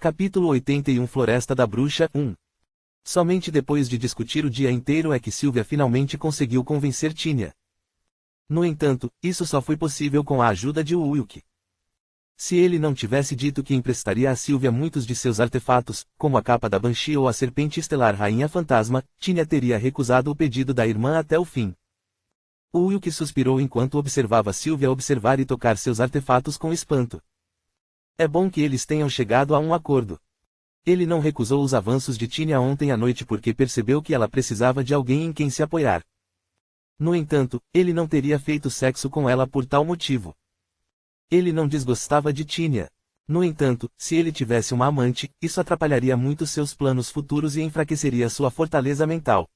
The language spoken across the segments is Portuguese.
Capítulo 81 Floresta da Bruxa 1. Somente depois de discutir o dia inteiro é que Sylvia finalmente conseguiu convencer Tinia. No entanto, isso só foi possível com a ajuda de Wilk. Se ele não tivesse dito que emprestaria a Sylvia muitos de seus artefatos, como a capa da Banshee ou a serpente estelar Rainha Fantasma, Tinia teria recusado o pedido da irmã até o fim. Wilk suspirou enquanto observava Sylvia observar e tocar seus artefatos com espanto. É bom que eles tenham chegado a um acordo. Ele não recusou os avanços de Tinia ontem à noite porque percebeu que ela precisava de alguém em quem se apoiar. No entanto, ele não teria feito sexo com ela por tal motivo. Ele não desgostava de Tinia. No entanto, se ele tivesse uma amante, isso atrapalharia muito seus planos futuros e enfraqueceria sua fortaleza mental.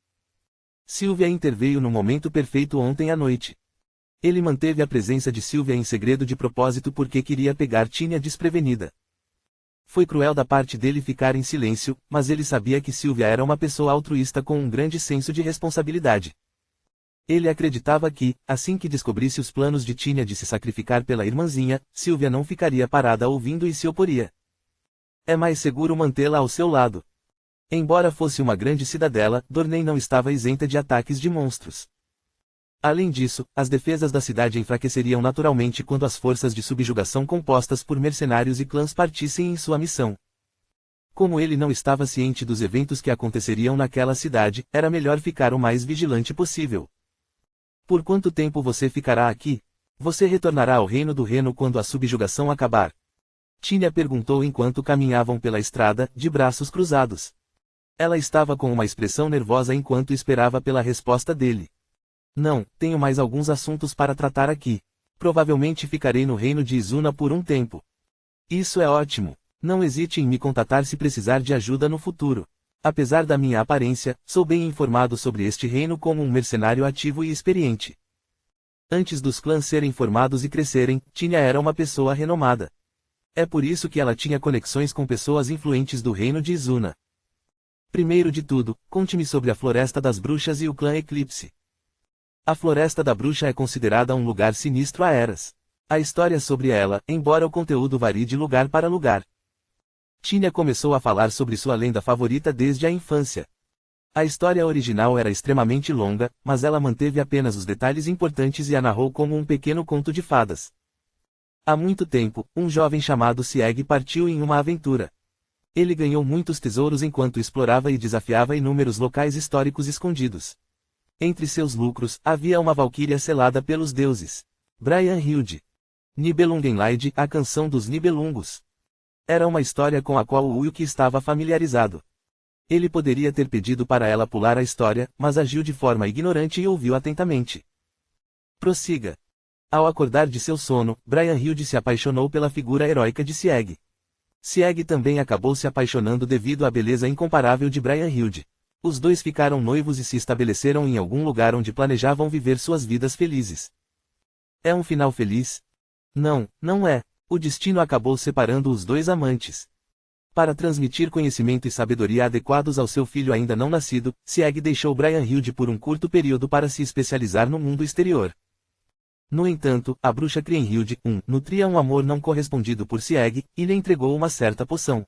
Sylvia interveio no momento perfeito ontem à noite. Ele manteve a presença de Sylvia em segredo de propósito porque queria pegar Tinia desprevenida. Foi cruel da parte dele ficar em silêncio, mas ele sabia que Sylvia era uma pessoa altruísta com um grande senso de responsabilidade. Ele acreditava que, assim que descobrisse os planos de Tinia de se sacrificar pela irmãzinha, Sylvia não ficaria parada ouvindo e se oporia. É mais seguro mantê-la ao seu lado. Embora fosse uma grande cidadela, Dorney não estava isenta de ataques de monstros. Além disso, as defesas da cidade enfraqueceriam naturalmente quando as forças de subjugação compostas por mercenários e clãs partissem em sua missão. Como ele não estava ciente dos eventos que aconteceriam naquela cidade, era melhor ficar o mais vigilante possível. Por quanto tempo você ficará aqui? Você retornará ao Reino do Reno quando a subjugação acabar? Tinia perguntou enquanto caminhavam pela estrada, de braços cruzados. Ela estava com uma expressão nervosa enquanto esperava pela resposta dele. Não, tenho mais alguns assuntos para tratar aqui. Provavelmente ficarei no reino de Izuna por um tempo. Isso é ótimo. Não hesite em me contatar se precisar de ajuda no futuro. Apesar da minha aparência, sou bem informado sobre este reino como um mercenário ativo e experiente. Antes dos clãs serem formados e crescerem, Tinia era uma pessoa renomada. É por isso que ela tinha conexões com pessoas influentes do reino de Izuna. Primeiro de tudo, conte-me sobre a Floresta das Bruxas e o clã Eclipse. A Floresta da Bruxa é considerada um lugar sinistro há eras. A história sobre ela, embora o conteúdo varie de lugar para lugar. Tinia começou a falar sobre sua lenda favorita desde a infância. A história original era extremamente longa, mas ela manteve apenas os detalhes importantes e a narrou como um pequeno conto de fadas. Há muito tempo, um jovem chamado Sieg partiu em uma aventura. Ele ganhou muitos tesouros enquanto explorava e desafiava inúmeros locais históricos escondidos. Entre seus lucros, havia uma valquíria selada pelos deuses. Brynhilde. Nibelungenlied, a canção dos Nibelungos. Era uma história com a qual Wilk estava familiarizado. Ele poderia ter pedido para ela pular a história, mas agiu de forma ignorante e ouviu atentamente. Prossiga. Ao acordar de seu sono, Brynhilde se apaixonou pela figura heróica de Sieg. Sieg também acabou se apaixonando devido à beleza incomparável de Brynhilde. Os dois ficaram noivos e se estabeleceram em algum lugar onde planejavam viver suas vidas felizes. É um final feliz? Não, não é. O destino acabou separando os dois amantes. Para transmitir conhecimento e sabedoria adequados ao seu filho ainda não nascido, Sieg deixou Brynhilde por um curto período para se especializar no mundo exterior. No entanto, a bruxa Kriemhild nutria um amor não correspondido por Sieg, e lhe entregou uma certa poção.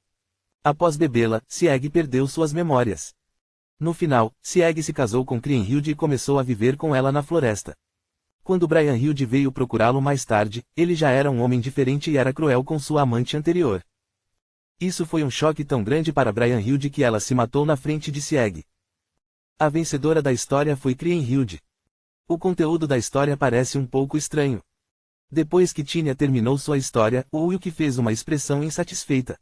Após bebê-la, Sieg perdeu suas memórias. No final, Sieg se casou com Kriemhild e começou a viver com ela na floresta. Quando Brynhilde veio procurá-lo mais tarde, ele já era um homem diferente e era cruel com sua amante anterior. Isso foi um choque tão grande para Brynhilde que ela se matou na frente de Sieg. A vencedora da história foi Kriemhild. O conteúdo da história parece um pouco estranho. Depois que Tinia terminou sua história, Wilk fez uma expressão insatisfeita.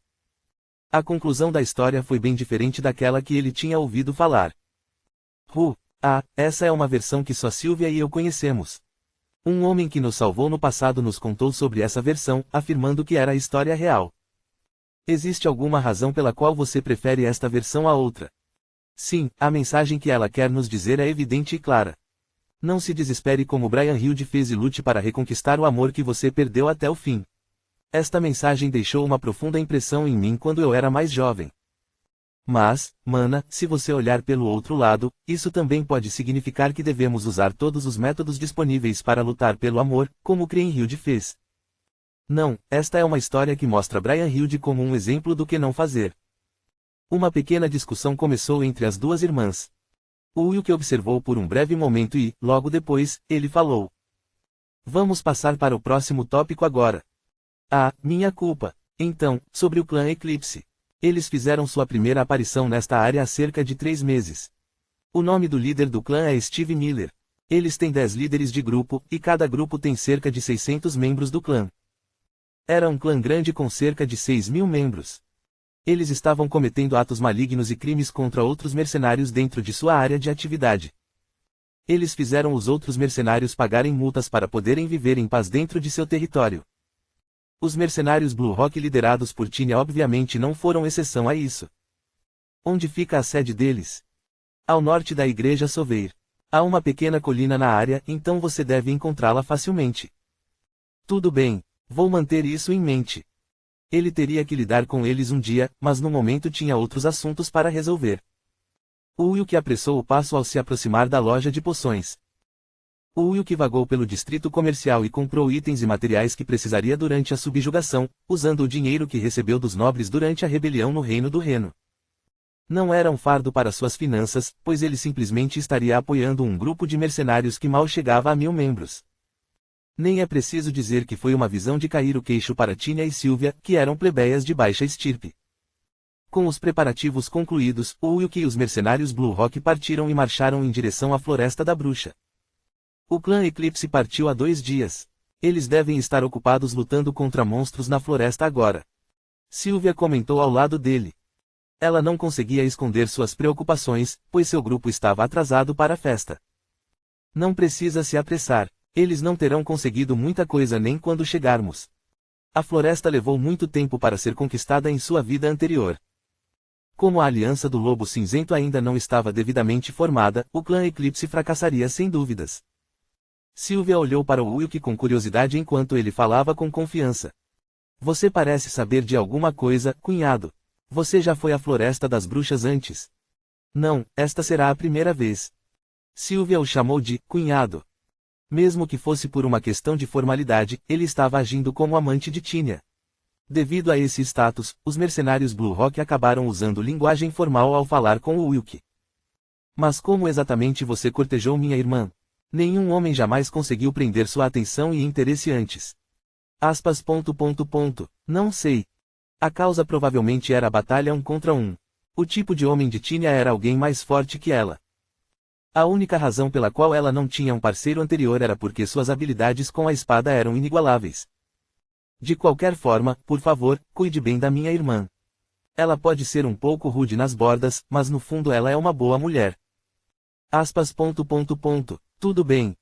A conclusão da história foi bem diferente daquela que ele tinha ouvido falar. Essa é uma versão que só Sylvia e eu conhecemos. Um homem que nos salvou no passado nos contou sobre essa versão, afirmando que era a história real. Existe alguma razão pela qual você prefere esta versão à outra? Sim, a mensagem que ela quer nos dizer é evidente e clara. Não se desespere como Brynhilde fez e lute para reconquistar o amor que você perdeu até o fim. Esta mensagem deixou uma profunda impressão em mim quando eu era mais jovem. Mas, mana, se você olhar pelo outro lado, isso também pode significar que devemos usar todos os métodos disponíveis para lutar pelo amor, como Kriemhild fez. Não, esta é uma história que mostra Brian Hilde como um exemplo do que não fazer. Uma pequena discussão começou entre as duas irmãs. O Wilk observou por um breve momento e, logo depois, ele falou. Vamos passar para o próximo tópico agora. Ah, minha culpa. Então, sobre o clã Eclipse. Eles fizeram sua primeira aparição nesta área há cerca de 3 meses. O nome do líder do clã é Steve Miller. Eles têm 10 líderes de grupo, e cada grupo tem cerca de 600 membros do clã. Era um clã grande com cerca de 6.000 membros. Eles estavam cometendo atos malignos e crimes contra outros mercenários dentro de sua área de atividade. Eles fizeram os outros mercenários pagarem multas para poderem viver em paz dentro de seu território. Os mercenários Blue Rock liderados por Tinia obviamente não foram exceção a isso. Onde fica a sede deles? Ao norte da igreja Soveir. Há uma pequena colina na área, então você deve encontrá-la facilmente. Tudo bem, vou manter isso em mente. Ele teria que lidar com eles um dia, mas no momento tinha outros assuntos para resolver. O Wilk apressou o passo ao se aproximar da loja de poções. O Wilk vagou pelo distrito comercial e comprou itens e materiais que precisaria durante a subjugação, usando o dinheiro que recebeu dos nobres durante a rebelião no Reino do Reno. Não era um fardo para suas finanças, pois ele simplesmente estaria apoiando um grupo de mercenários que mal chegava a 1.000 membros. Nem é preciso dizer que foi uma visão de cair o queixo para Tinia e Sylvia, que eram plebeias de baixa estirpe. Com os preparativos concluídos, o Wilk e os mercenários Blue Rock partiram e marcharam em direção à Floresta da Bruxa. O clã Eclipse partiu há 2 dias. Eles devem estar ocupados lutando contra monstros na floresta agora. Sylvia comentou ao lado dele. Ela não conseguia esconder suas preocupações, pois seu grupo estava atrasado para a festa. Não precisa se apressar. Eles não terão conseguido muita coisa nem quando chegarmos. A floresta levou muito tempo para ser conquistada em sua vida anterior. Como a Aliança do Lobo Cinzento ainda não estava devidamente formada, o clã Eclipse fracassaria sem dúvidas. Sylvia olhou para o Wilk com curiosidade enquanto ele falava com confiança. Você parece saber de alguma coisa, cunhado. Você já foi à Floresta das Bruxas antes? Não, esta será a primeira vez. Sylvia o chamou de cunhado. Mesmo que fosse por uma questão de formalidade, ele estava agindo como amante de Tinia. Devido a esse status, os mercenários Blue Rock acabaram usando linguagem formal ao falar com o Wilk. Mas como exatamente você cortejou minha irmã? Nenhum homem jamais conseguiu prender sua atenção e interesse antes. Aspas. Não sei. A causa provavelmente era a batalha 1 contra 1. O tipo de homem de Tinia era alguém mais forte que ela. A única razão pela qual ela não tinha um parceiro anterior era porque suas habilidades com a espada eram inigualáveis. De qualquer forma, por favor, cuide bem da minha irmã. Ela pode ser um pouco rude nas bordas, mas no fundo ela é uma boa mulher. Aspas. Tudo bem.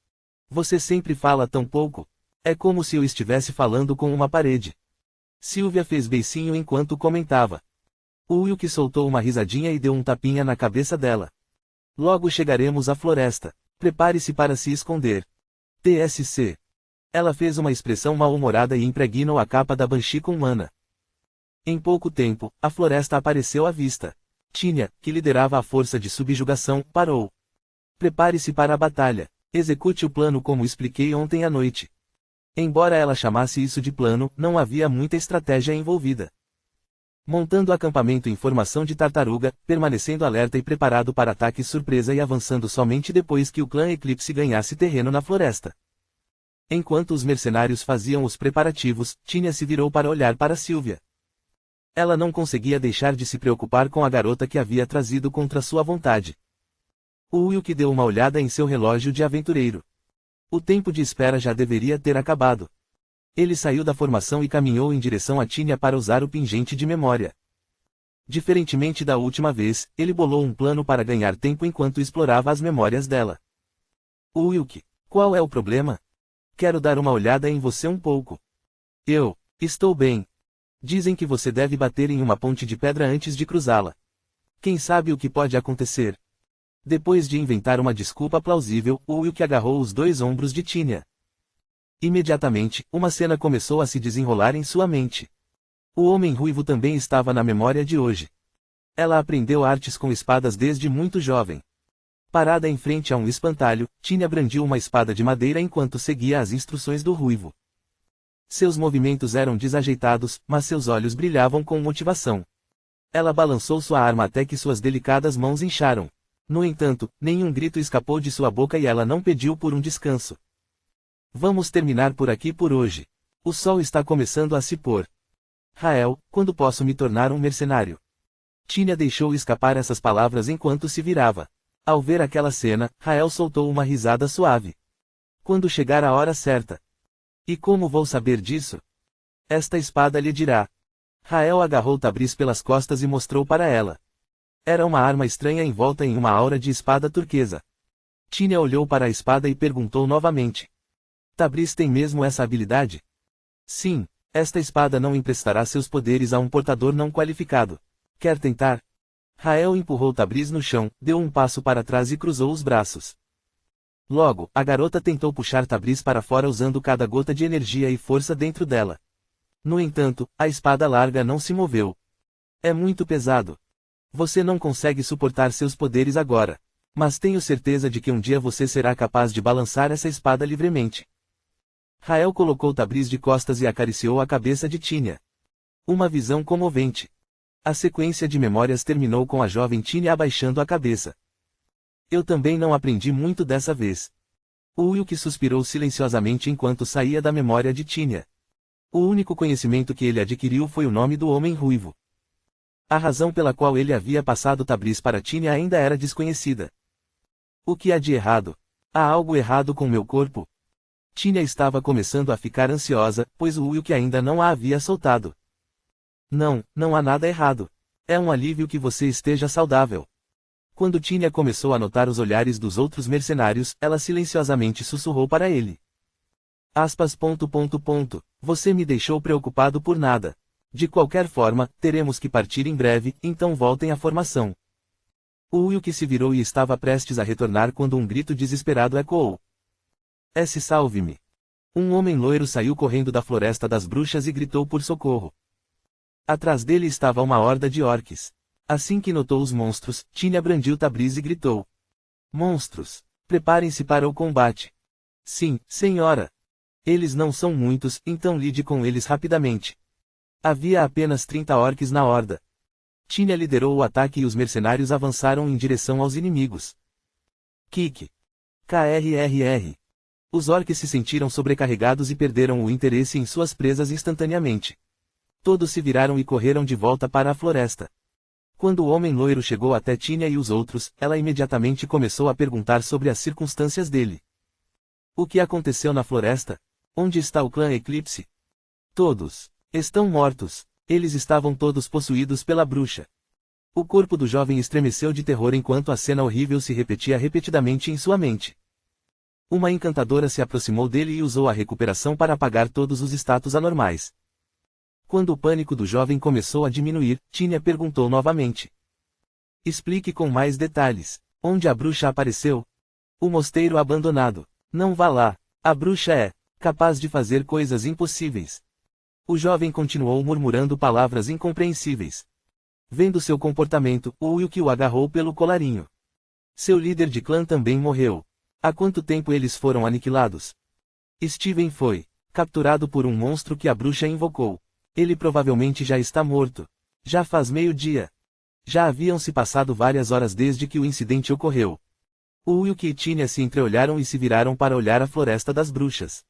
Você sempre fala tão pouco. É como se eu estivesse falando com uma parede. Sylvia fez beicinho enquanto comentava. O Wilk soltou uma risadinha e deu um tapinha na cabeça dela. Logo chegaremos à floresta. Prepare-se para se esconder. TSC. Ela fez uma expressão mal-humorada e impregnou a capa da Banshee com mana. Em pouco tempo, a floresta apareceu à vista. Tinia, que liderava a força de subjugação, parou. Prepare-se para a batalha. Execute o plano como expliquei ontem à noite. Embora ela chamasse isso de plano, não havia muita estratégia envolvida. Montando acampamento em formação de tartaruga, permanecendo alerta e preparado para ataque surpresa e avançando somente depois que o clã Eclipse ganhasse terreno na floresta. Enquanto os mercenários faziam os preparativos, Tinia se virou para olhar para Sylvia. Ela não conseguia deixar de se preocupar com a garota que havia trazido contra sua vontade. O Wilk deu uma olhada em seu relógio de aventureiro. O tempo de espera já deveria ter acabado. Ele saiu da formação e caminhou em direção a Tinia para usar o pingente de memória. Diferentemente da última vez, ele bolou um plano para ganhar tempo enquanto explorava as memórias dela. Wilk, qual é o problema? Quero dar uma olhada em você um pouco. Estou bem. Dizem que você deve bater em uma ponte de pedra antes de cruzá-la. Quem sabe o que pode acontecer? Depois de inventar uma desculpa plausível, Wilk agarrou os 2 ombros de Tinia. Imediatamente, uma cena começou a se desenrolar em sua mente. O homem ruivo também estava na memória de hoje. Ela aprendeu artes com espadas desde muito jovem. Parada em frente a um espantalho, Tinia brandiu uma espada de madeira enquanto seguia as instruções do ruivo. Seus movimentos eram desajeitados, mas seus olhos brilhavam com motivação. Ela balançou sua arma até que suas delicadas mãos incharam. No entanto, nenhum grito escapou de sua boca e ela não pediu por um descanso. Vamos terminar por aqui por hoje. O sol está começando a se pôr. Rael, quando posso me tornar um mercenário? Tínia deixou escapar essas palavras enquanto se virava. Ao ver aquela cena, Rael soltou uma risada suave. Quando chegar a hora certa. E como vou saber disso? Esta espada lhe dirá. Rael agarrou Tabriz pelas costas e mostrou para ela. Era uma arma estranha envolta em uma aura de espada turquesa. Tínia olhou para a espada e perguntou novamente. Tabriz tem mesmo essa habilidade? Sim, esta espada não emprestará seus poderes a um portador não qualificado. Quer tentar? Rael empurrou Tabriz no chão, deu um passo para trás e cruzou os braços. Logo, a garota tentou puxar Tabriz para fora usando cada gota de energia e força dentro dela. No entanto, a espada larga não se moveu. É muito pesado. Você não consegue suportar seus poderes agora. Mas tenho certeza de que um dia você será capaz de balançar essa espada livremente. Rael colocou Tabriz de costas e acariciou a cabeça de Tínia. Uma visão comovente. A sequência de memórias terminou com a jovem Tínia abaixando a cabeça. Eu também não aprendi muito dessa vez. Uyuk suspirou silenciosamente enquanto saía da memória de Tínia. O único conhecimento que ele adquiriu foi o nome do homem ruivo. A razão pela qual ele havia passado Tabriz para Tínia ainda era desconhecida. O que há de errado? Há algo errado com meu corpo? Tínia estava começando a ficar ansiosa, pois o Uyuk ainda não a havia soltado. Não, não há nada errado. É um alívio que você esteja saudável. Quando Tínia começou a notar os olhares dos outros mercenários, ela silenciosamente sussurrou para ele. Você me deixou preocupado por nada. De qualquer forma, teremos que partir em breve, então voltem à formação. O Uyuk se virou e estava prestes a retornar quando um grito desesperado ecoou. Salve-me! Um homem loiro saiu correndo da floresta das bruxas e gritou por socorro. Atrás dele estava uma horda de orques. Assim que notou os monstros, Tínia brandiu Tabriz e gritou. Monstros! Preparem-se para o combate. Sim, senhora! Eles não são muitos, então lide com eles rapidamente. Havia apenas 30 orques na horda. Tínia liderou o ataque e os mercenários avançaram em direção aos inimigos. Kik. KRRR. Os orques se sentiram sobrecarregados e perderam o interesse em suas presas instantaneamente. Todos se viraram e correram de volta para a floresta. Quando o homem loiro chegou até Tínia e os outros, ela imediatamente começou a perguntar sobre as circunstâncias dele. O que aconteceu na floresta? Onde está o clã Eclipse? Todos estão mortos. Eles estavam todos possuídos pela bruxa. O corpo do jovem estremeceu de terror enquanto a cena horrível se repetia repetidamente em sua mente. Uma encantadora se aproximou dele e usou a recuperação para apagar todos os status anormais. Quando o pânico do jovem começou a diminuir, Tínia perguntou novamente. Explique com mais detalhes. Onde a bruxa apareceu? O mosteiro abandonado. Não vá lá. A bruxa é capaz de fazer coisas impossíveis. O jovem continuou murmurando palavras incompreensíveis. Vendo seu comportamento, o Uyuk o agarrou pelo colarinho. Seu líder de clã também morreu. Há quanto tempo eles foram aniquilados? Steven foi capturado por um monstro que a bruxa invocou. Ele provavelmente já está morto. Já faz meio-dia. Já haviam se passado várias horas desde que o incidente ocorreu. O Uyuk e Tínia se entreolharam e se viraram para olhar a floresta das bruxas.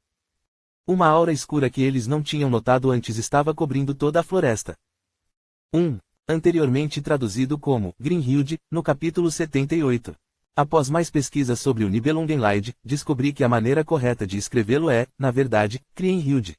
Uma aura escura que eles não tinham notado antes estava cobrindo toda a floresta. Anteriormente traduzido como Grimhild, no capítulo 78. Após mais pesquisas sobre o Nibelungenlied, descobri que a maneira correta de escrevê-lo é, na verdade, Kriemhild.